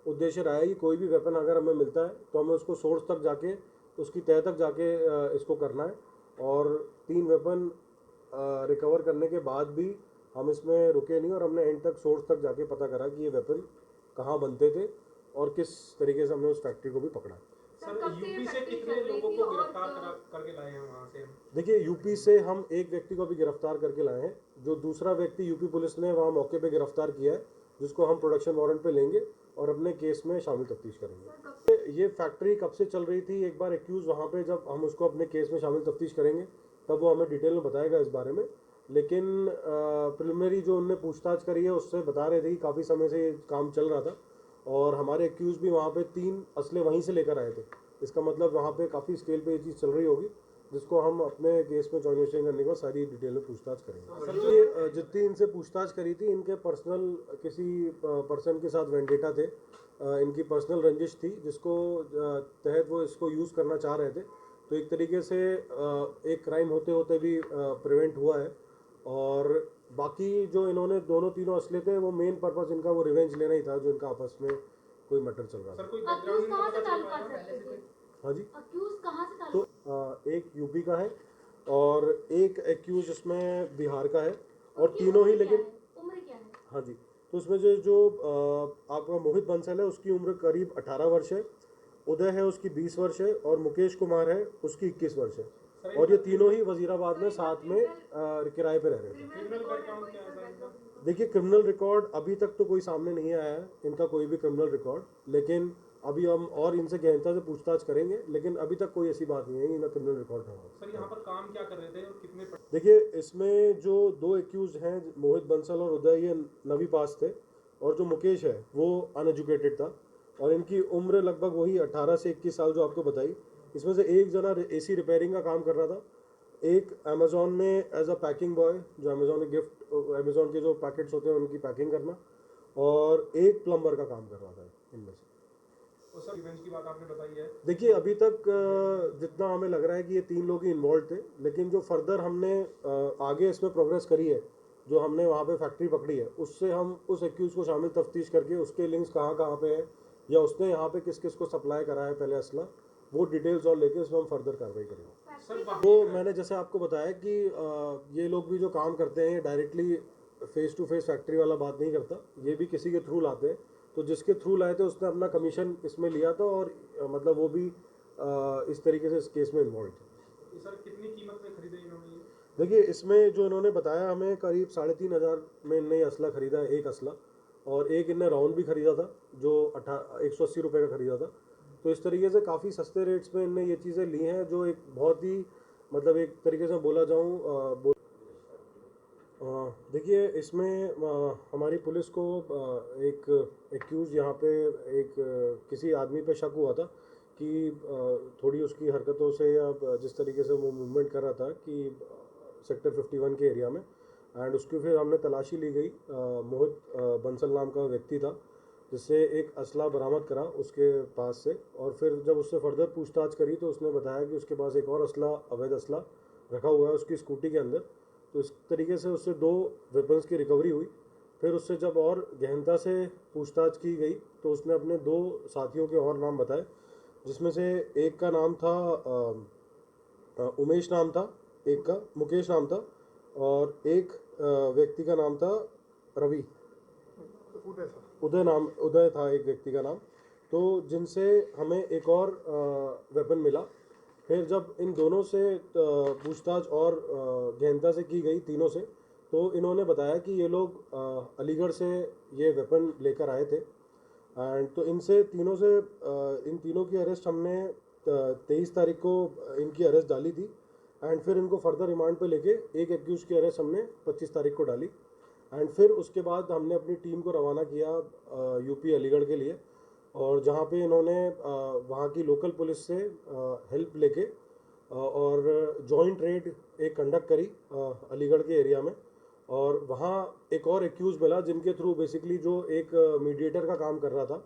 उद्देश्य रहा है कि कोई भी वेपन अगर हमें मिलता है तो हमें उसको सोर्स तक जाके, उसकी तह तक जाके इसको करना है। और 3 वेपन रिकवर करने के बाद भी हम इसमें रुके नहीं और हमने एंड तक सोर्स तक जाके पता करा कि ये वेपन कहाँ बनते थे और किस तरीके से हमने उस फैक्ट्री को भी पकड़ा। सर यूपी से कितने लोगों को गिरफ्तार करके लाए हैं वहाँ से? देखिए, यूपी से हम एक व्यक्ति को भी गिरफ्तार करके लाए हैं। जो दूसरा व्यक्ति यूपी पुलिस ने वहाँ मौके पे गिरफ्तार किया है, जिसको हम प्रोडक्शन वारंट पे लेंगे और अपने केस में शामिल तफ्तीश करेंगे। ये फैक्ट्री कब से चल रही थी, एक बार एक्यूज वहाँ पे जब हम उसको अपने केस में शामिल तफ्तीश करेंगे तब वो हमें डिटेल में बताएगा इस बारे में। लेकिन प्रिलिमिनरी जो उनने पूछताछ करी है उससे बता रहे थे कि काफ़ी समय से ये काम चल रहा था और हमारे एक्यूज भी वहाँ पे 3 असले वहीं से लेकर आए थे। इसका मतलब वहाँ पे काफ़ी स्केल पे ये चीज़ चल रही होगी, जिसको हम अपने केस में जॉइनिंग करने के बाद सारी डिटेल में पूछताछ करेंगे। ये जितनी इनसे पूछताछ करी थी, इनके पर्सनल किसी पर्सन के साथ वेंडेटा थे, इनकी पर्सनल रंजिश थी जिसको तहत वो इसको यूज़ करना चाह रहे थे। तो एक तरीके से एक क्राइम होते होते भी प्रिवेंट हुआ है। और बाकी जो इन्होंने दोनों तीनों असले थे, वो मेन पर्पस इनका वो रिवेंज लेना ही था, जो इनका आपस में कोई मैटर चल रहा था। सर कोई बैकग्राउंड नहीं पता चल पाया पहले से? हाँ जी, अक्यूज कहाँ से तो एक यूपी का है और एक एक्यूज उसमें बिहार का है और तीनों ही, लेकिन उम्र क्या है? हाँ जी, तो उसमें जो आपका मोहित बंसल है उसकी उम्र करीब 18 वर्ष है, उदय है उसकी 20 वर्ष है और मुकेश कुमार है उसकी 21 वर्ष है। और ये तीनों ही वजीराबाद में साथ में किराए पे रह रहे थे। क्रिमिनल बैकग्राउंड क्या है सर इनका? देखिए, क्रिमिनल रिकॉर्ड अभी तक तो कोई सामने नहीं आया है इनका, कोई भी क्रिमिनल रिकॉर्ड, लेकिन अभी हम और इनसे गहनता से पूछताछ करेंगे, लेकिन अभी तक कोई ऐसी बात नहीं है कि इनका क्रिमिनल रिकॉर्ड है। सर यहाँ पर काम क्या कर रहे थे और कितने देखिए, इसमें जो 2 एक्यूज हैं, मोहित बंसल और उदय, ये नवी पास थे और जो मुकेश है वो अनएजुकेटेड था और इनकी उम्र लगभग वही 18 से 21 साल जो आपको बताई। इसमें से एक जना एसी रिपेयरिंग का काम कर रहा था, एक अमेजोन में एज अ पैकिंग बॉय, जो अमेजोन के जो पैकेट्स होते हैं उनकी पैकिंग करना, और एक प्लम्बर का काम कर रहा था इनमें से। और सर रिवेंज की बात आपने बताई है, देखिए, अभी तक जितना हमें लग रहा है कि ये 3 लोग ही इन्वॉल्व थे, लेकिन जो फर्दर हमने आगे इसमें प्रोग्रेस करी है, जो हमने वहाँ पे फैक्ट्री पकड़ी है, उससे हम उस एक्यूज को शामिल तफ्तीश करके उसके लिंक्स कहाँ कहाँ पे हैं या उसने यहाँ पे किस किस को सप्लाई करा है पहले असला, वो डिटेल्स और लेके इसमें हम फर्दर कार्रवाई करेंगे। सर वो मैंने जैसे आपको बताया कि ये लोग भी जो काम करते हैं directly face to face factory वाला बात नहीं करता, ये भी किसी के थ्रू लाते हैं। तो जिसके थ्रू लाए थे उसने अपना कमीशन इसमें लिया था और मतलब वो भी इस तरीके से इस केस में इन्वॉल्व थे। सर कितनी कीमत में खरीदे इन्होंने ये? देखिए, इसमें जो इन्होंने बताया हमें करीब 3,500 में इनने ये असला खरीदा है, एक असला, और एक इनने राउंड भी खरीदा था जो 180 रुपये का खरीदा था। तो इस तरीके से काफ़ी सस्ते रेट्स में इनने ये चीज़ें ली हैं, जो एक बहुत ही मतलब एक तरीके से बोला जाऊँ, देखिए, इसमें हमारी पुलिस को एक एक्यूज़ यहाँ पे एक किसी आदमी पे शक हुआ था कि थोड़ी उसकी हरकतों से या जिस तरीके से वो मूवमेंट कर रहा था कि सेक्टर 51 के एरिया में, एंड उसकी फिर हमने तलाशी ली गई। मोहित बंसल नाम का व्यक्ति था, जिससे एक असला बरामद करा उसके पास से, और फिर जब उससे फर्दर पूछताछ करी तो उसने बताया कि उसके पास एक और असला, अवैध असला रखा हुआ है उसकी स्कूटी के अंदर। तो इस तरीके से उससे 2 वेपन्स की रिकवरी हुई। फिर उससे जब और गहनता से पूछताछ की गई तो उसने अपने 2 साथियों के और नाम बताए, जिसमें से एक का नाम था उमेश नाम था, एक का मुकेश नाम था, और एक व्यक्ति का नाम था रवि, उदय था एक व्यक्ति का नाम। तो जिनसे हमें एक और वेपन मिला। फिर जब इन दोनों से पूछताछ और गहनता से की गई तीनों से, तो इन्होंने बताया कि ये लोग अलीगढ़ से ये वेपन लेकर आए थे। एंड तो इनसे तीनों से इन तीनों की अरेस्ट हमने 23 तारीख को इनकी अरेस्ट डाली थी। एंड फिर इनको फर्दर रिमांड पे लेके एक एक्यूज की अरेस्ट हमने 25 तारीख को डाली। एंड फिर उसके बाद हमने अपनी टीम को रवाना किया यूपी अलीगढ़ के लिए, और जहाँ पे इन्होंने वहाँ की लोकल पुलिस से हेल्प लेके और जॉइंट रेड एक कंडक्ट करी अलीगढ़ के एरिया में। और वहाँ एक और एक्यूज़ मिला जिनके थ्रू बेसिकली जो एक मीडिएटर का काम कर रहा था,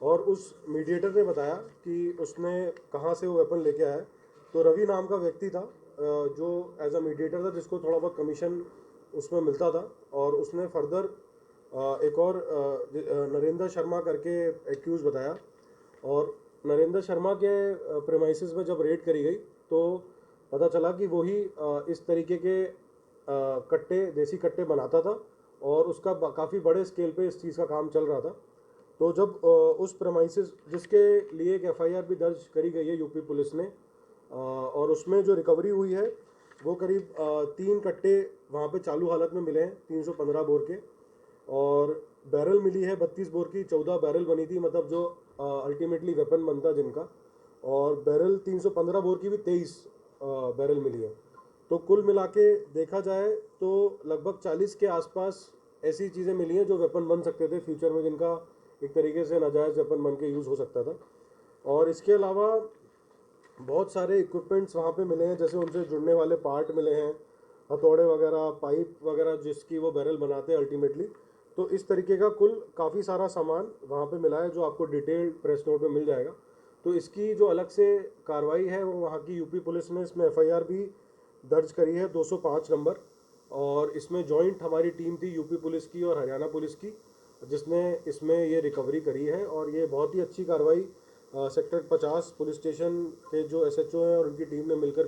और उस मीडिएटर ने बताया कि उसने कहाँ से वो वेपन लेके आया। तो रवि नाम का व्यक्ति था जो एज अ मीडिएटर था, जिसको थोड़ा बहुत कमीशन उसमें मिलता था, और उसने फर्दर एक और नरेंद्र शर्मा करके एक्यूज बताया, और नरेंद्र शर्मा के प्रेमाइसिस में जब रेड करी गई तो पता चला कि वही इस तरीके के कट्टे, देसी कट्टे बनाता था और उसका काफ़ी बड़े स्केल पे इस चीज़ का काम चल रहा था। तो जब उस प्रेमाइसिस, जिसके लिए एक एफआईआर भी दर्ज करी गई है यूपी पुलिस ने, और उसमें जो रिकवरी हुई है वो करीब 3 कट्टे वहाँ पे चालू हालत में मिले हैं 315 बोर के, और बैरल मिली है 32 बोर की, 14 बैरल बनी थी, मतलब जो अल्टीमेटली वेपन बनता जिनका, और बैरल 315 बोर की भी 23 बैरल मिली है। तो कुल मिला के देखा जाए तो लगभग 40 के आसपास ऐसी चीज़ें मिली हैं जो वेपन बन सकते थे फ्यूचर में, जिनका एक तरीके से नाजायज़ वेपन बन के यूज़ हो सकता था। और इसके अलावा बहुत सारे इक्विपमेंट्स वहाँ पे मिले हैं, जैसे उनसे जुड़ने वाले पार्ट मिले हैं, हथौड़े वगैरह, पाइप वगैरह, जिसकी वो बैरल बनाते हैं अल्टीमेटली। तो इस तरीके का कुल काफ़ी सारा सामान वहाँ पे मिला है, जो आपको डिटेल्ड प्रेस नोट में मिल जाएगा। तो इसकी जो अलग से कार्रवाई है वो वहाँ की यूपी पुलिस ने इसमें एफआईआर भी दर्ज करी है 205 नंबर, और इसमें जॉइंट हमारी टीम थी यूपी पुलिस की और हरियाणा पुलिस की, जिसने इसमें ये रिकवरी करी है। और ये बहुत ही अच्छी कार्रवाई सेक्टर 50 पुलिस स्टेशन के जो एसएचओ हैं और उनकी टीम ने मिलकर